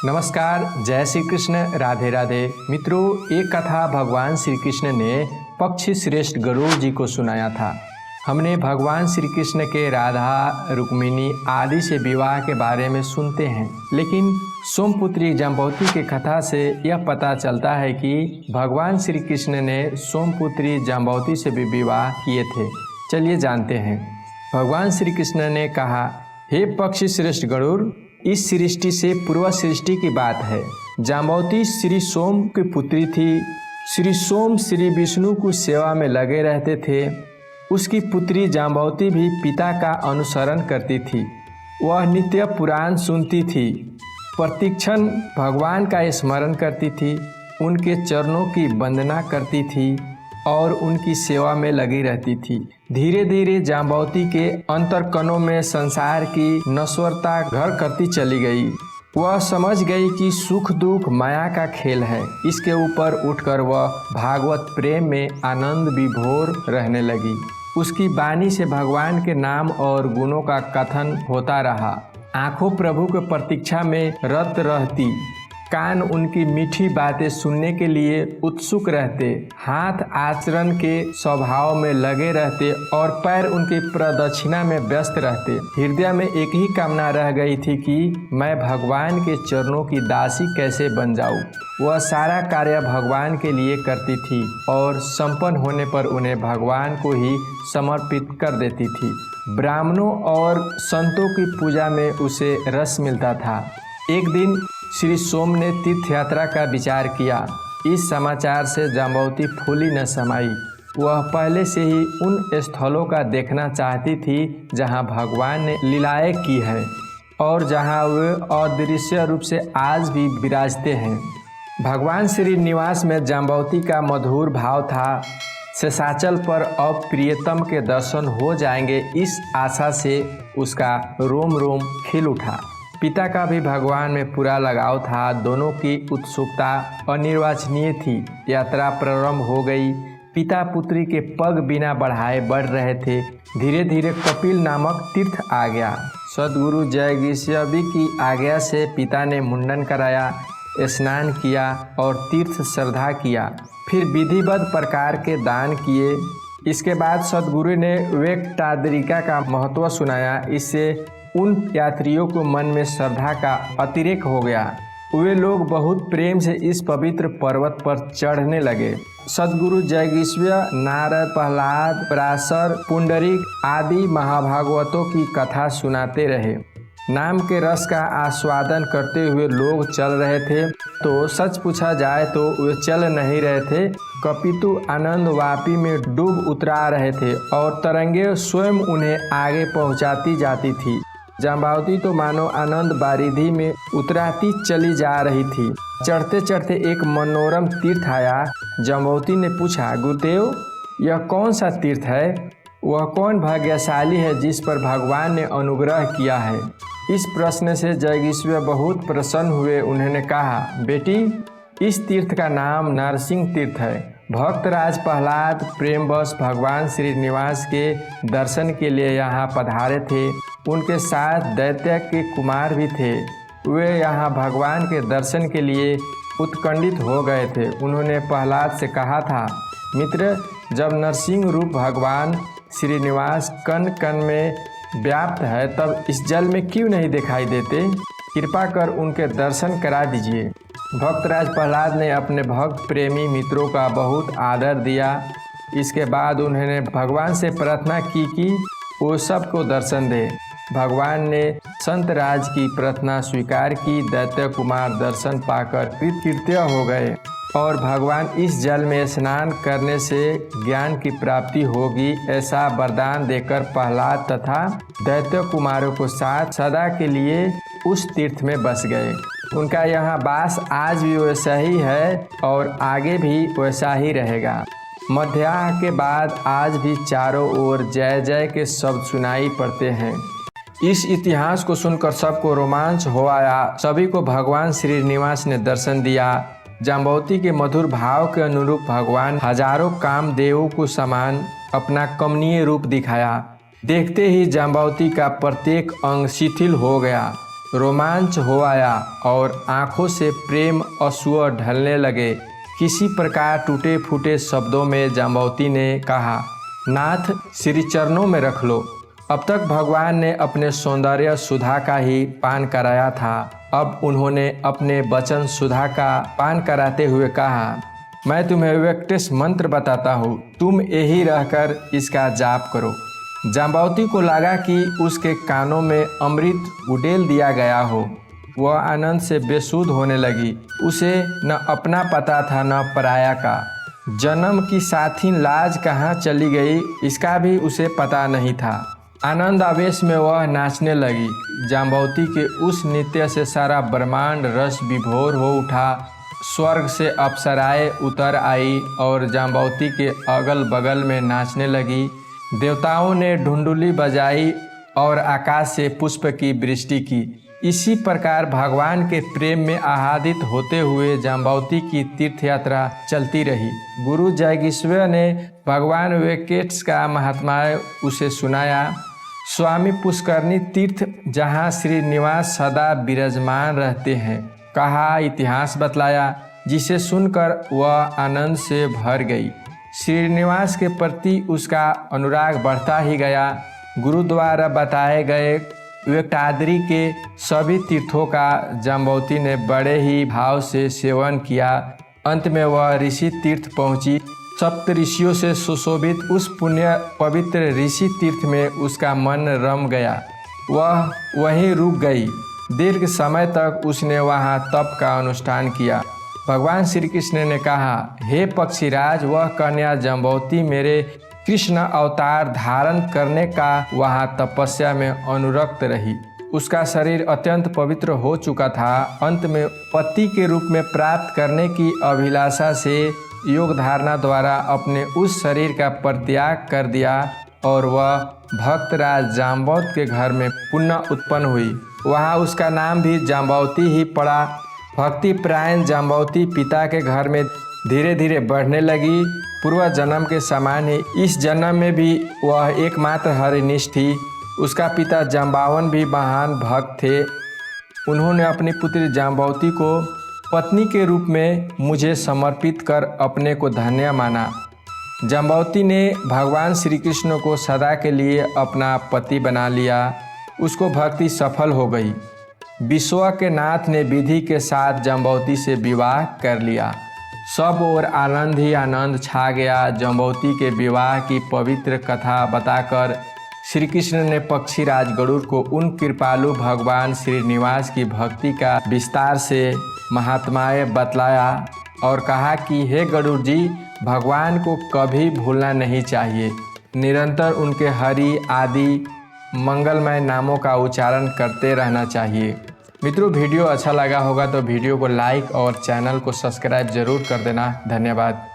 नमस्कार, जय श्री कृष्ण, राधे राधे। मित्रों, एक कथा भगवान श्री कृष्ण ने पक्षी श्रेष्ठ गरुड़ जी को सुनाया था। हमने भगवान श्री कृष्ण के राधा, रुक्मिणी आदि से विवाह के बारे में सुनते हैं, लेकिन सोमपुत्री जाम्बवती की कथा से यह पता चलता है कि भगवान श्री कृष्ण ने सोमपुत्री जाम्बवती से भी विवाह किए थे। चलिए जानते हैं। भगवान श्री कृष्ण ने कहा, हे पक्षी श्रेष्ठ गरुड़, इस सृष्टि से पूर्व सृष्टि की बात है। जाम्बवती श्री सोम की पुत्री थी। श्री सोम श्री विष्णु की सेवा में लगे रहते थे। उसकी पुत्री जाम्बवती भी पिता का अनुसरण करती थी। वह नित्य पुराण सुनती थी, प्रतिक्षण भगवान का स्मरण करती थी, उनके चरणों की वंदना करती थी और उनकी सेवा में लगी रहती थी। धीरे धीरे जाम्बवती के अंतरकणों में संसार की नश्वरता घर करती चली गई। वह समझ गई कि सुख दुख माया का खेल है। इसके ऊपर उठकर वह भागवत प्रेम में आनंद विभोर रहने लगी। उसकी वाणी से भगवान के नाम और गुणों का कथन होता रहा। आंखों प्रभु के प्रतीक्षा में रत रहती, कान उनकी मीठी बातें सुनने के लिए उत्सुक रहते, हाथ आचरण के स्वभाव में लगे रहते और पैर उनकी प्रदक्षिणा में व्यस्त रहते। हृदय में एक ही कामना रह गई थी कि मैं भगवान के चरणों की दासी कैसे बन जाऊं। वह सारा कार्य भगवान के लिए करती थी और संपन्न होने पर उन्हें भगवान को ही समर्पित कर देती थी। ब्राह्मणों और संतों की पूजा में उसे रस मिलता था। एक दिन श्री सोम ने तीर्थ यात्रा का विचार किया। इस समाचार से जाम्बवती फूली न समाई। वह पहले से ही उन स्थलों का देखना चाहती थी जहां भगवान ने लीलाएं की है और जहां वे अदृश्य रूप से आज भी विराजते हैं। भगवान श्री निवास में जाम्बवती का मधुर भाव था। शेषाचल पर अब प्रियतम के दर्शन हो जाएंगे, इस आशा से उसका रोम रोम खिल उठा। पिता का भी भगवान में पूरा लगाव था। दोनों की उत्सुकता अनिर्वचनीय थी। यात्रा प्रारंभ हो गई। पिता पुत्री के पग बिना बढ़ाए बढ़ रहे थे। धीरे धीरे कपिल नामक तीर्थ आ गया। सद्गुरु जयगिस्वामी की आज्ञा से पिता ने मुंडन कराया, स्नान किया और तीर्थ श्रद्धा किया। फिर विधिवत प्रकार के दान किए। इसके बाद सद्गुरु ने वेकटाद्रिका का महत्व सुनाया। इससे उन यात्रियों को मन में श्रद्धा का अतिरेक हो गया। वे लोग बहुत प्रेम से इस पवित्र पर्वत पर चढ़ने लगे। सद्गुरु जयगिस्वामी नारद, प्रहलाद, पराशर, पुंडरीक आदि महाभागवतों की कथा सुनाते रहे। नाम के रस का आस्वादन करते हुए लोग चल रहे थे। तो सच पूछा जाए तो वे चल नहीं रहे थे, कपितु आनंद वापी में डूब उतरा रहे थे और तरंगे स्वयं उन्हें आगे पहुंचाती जाती थी। जाम्बवती तो मानो आनंद बारिधि में उतराती चली जा रही थी। चढ़ते चढ़ते एक मनोरम तीर्थ आया। जाम्बवती ने पूछा, गुरुदेव, यह कौन सा तीर्थ है? वह कौन भाग्यशाली है जिस पर भगवान ने अनुग्रह किया है? इस प्रश्न से जयगिस्वामी बहुत प्रसन्न हुए। उन्होंने कहा, बेटी, इस तीर्थ का नाम नरसिंह तीर्थ है। भक्तराज प्रहलाद प्रेमवश भगवान श्री निवास के दर्शन के लिए यहाँ पधारे थे। उनके साथ दैत्य के कुमार भी थे। वे यहाँ भगवान के दर्शन के लिए उत्कंठित हो गए थे। उन्होंने प्रहलाद से कहा था, मित्र, जब नरसिंह रूप भगवान श्रीनिवास कण कण में व्याप्त है, तब इस जल में क्यों नहीं दिखाई देते? कृपा कर उनके दर्शन करा दीजिए। भक्तराज प्रहलाद ने अपने भक्त प्रेमी मित्रों का बहुत आदर दिया। इसके बाद उन्होंने भगवान से प्रार्थना की कि वो सबको दर्शन दे। भगवान ने संतराज की प्रार्थना स्वीकार की। दैत्य कुमार दर्शन पाकर कृतकृत्य हो गए और भगवान इस जल में स्नान करने से ज्ञान की प्राप्ति होगी, ऐसा वरदान देकर प्रहलाद तथा दैत्य कुमारों को साथ सदा के लिए उस तीर्थ में बस गए। उनका यहाँ वास आज भी वैसा ही है और आगे भी वैसा ही रहेगा। मध्याह्न के बाद आज भी चारों ओर जय जय के शब्द सुनाई पड़ते हैं। इस इतिहास को सुनकर सबको रोमांच हो आया। सभी को भगवान श्रीनिवास ने दर्शन दिया। जाम्बवती के मधुर भाव के अनुरूप भगवान हजारों कामदेवों को समान अपना कमनीय रूप दिखाया। देखते ही जाम्बवती का प्रत्येक अंग शिथिल हो गया। रोमांच हो आया और आंखों से प्रेम अश्रु ढलने लगे। किसी प्रकार टूटे फूटे शब्दों में जाम्बवती ने कहा, नाथ श्री चरणों में रख लो। अब तक भगवान ने अपने सौंदर्य सुधा का ही पान कराया था, अब उन्होंने अपने वचन सुधा का पान कराते हुए कहा, मैं तुम्हें व्यक्तिश मंत्र बताता हूँ, तुम यही रहकर इसका जाप करो। जाम्बवती को लगा कि उसके कानों में अमृत उड़ेल दिया गया हो। वह आनंद से बेसुध होने लगी। उसे न अपना पता था न पराया का। जन्म की साथी लाज कहाँ चली गई इसका भी उसे पता नहीं था। आनंद आवेश में वह नाचने लगी। जाम्बवती के उस नृत्य से सारा ब्रह्मांड रस विभोर हो उठा। स्वर्ग से अप्सराएं उतर आई और जाम्बवती के अगल बगल में नाचने लगी। देवताओं ने ढुंढुली बजाई और आकाश से पुष्प की वृष्टि की। इसी प्रकार भगवान के प्रेम में आह्लादित होते हुए जाम्बवती की तीर्थ यात्रा चलती रही। गुरु जयगिश्वर ने भगवान वेंकटेश का महात्म्य उसे सुनाया। स्वामी पुष्करणी तीर्थ जहाँ श्रीनिवास सदा विराजमान रहते हैं, कहा, इतिहास बतलाया, जिसे सुनकर वह आनंद से भर गई। श्रीनिवास के प्रति उसका अनुराग बढ़ता ही गया। गुरु द्वारा बताए गए वेंकटाद्रि के सभी तीर्थों का जाम्बवती ने बड़े ही भाव से सेवन किया। अंत में वह ऋषि तीर्थ पहुंची। सप्त ऋषियों से सुशोभित उस पुण्य पवित्र ऋषि तीर्थ में उसका मन रम गया। वह वहीं रुक गई। दीर्घ समय तक उसने वहां तप का अनुष्ठान किया। भगवान श्री कृष्ण ने कहा, हे पक्षीराज, वह कन्या जाम्बवती मेरे कृष्ण अवतार धारण करने का वहाँ तपस्या में अनुरक्त रही। उसका शरीर अत्यंत पवित्र हो चुका था। अंत में पति के रूप में प्राप्त करने की अभिलाषा से योग धारणा द्वारा अपने उस शरीर का परित्याग कर दिया और वह भक्तराज जाम्बवत के घर में पुनः उत्पन्न हुई। वहाँ उसका नाम भी जाम्बवती ही पड़ा। भक्ति प्रायण जाम्बवती पिता के घर में धीरे धीरे बढ़ने लगी। पूर्व जन्म के समान ही इस जन्म में भी वह एकमात्र हरिनिष्ठ थी। उसका पिता जाम्बावन भी महान भक्त थे। उन्होंने अपनी पुत्री जाम्बवती को पत्नी के रूप में मुझे समर्पित कर अपने को धन्य माना। जाम्बवती ने भगवान श्री कृष्ण को सदा के लिए अपना पति बना लिया। उसको भक्ति सफल हो गई। विश्व के नाथ ने विधि के साथ जाम्बवती से विवाह कर लिया। सब ओर आनंद ही आनंद छा गया। जाम्बवती के विवाह की पवित्र कथा बताकर श्री कृष्ण ने पक्षीराज गरुड़ को उन कृपालु भगवान श्रीनिवास की भक्ति का विस्तार से महात्म्य बतलाया और कहा कि हे गरुड़ जी, भगवान को कभी भूलना नहीं चाहिए। निरंतर उनके हरि आदि मंगलमय नामों का उच्चारण करते रहना चाहिए। मित्रों, वीडियो अच्छा लगा होगा तो वीडियो को लाइक और चैनल को सब्सक्राइब जरूर कर देना। धन्यवाद।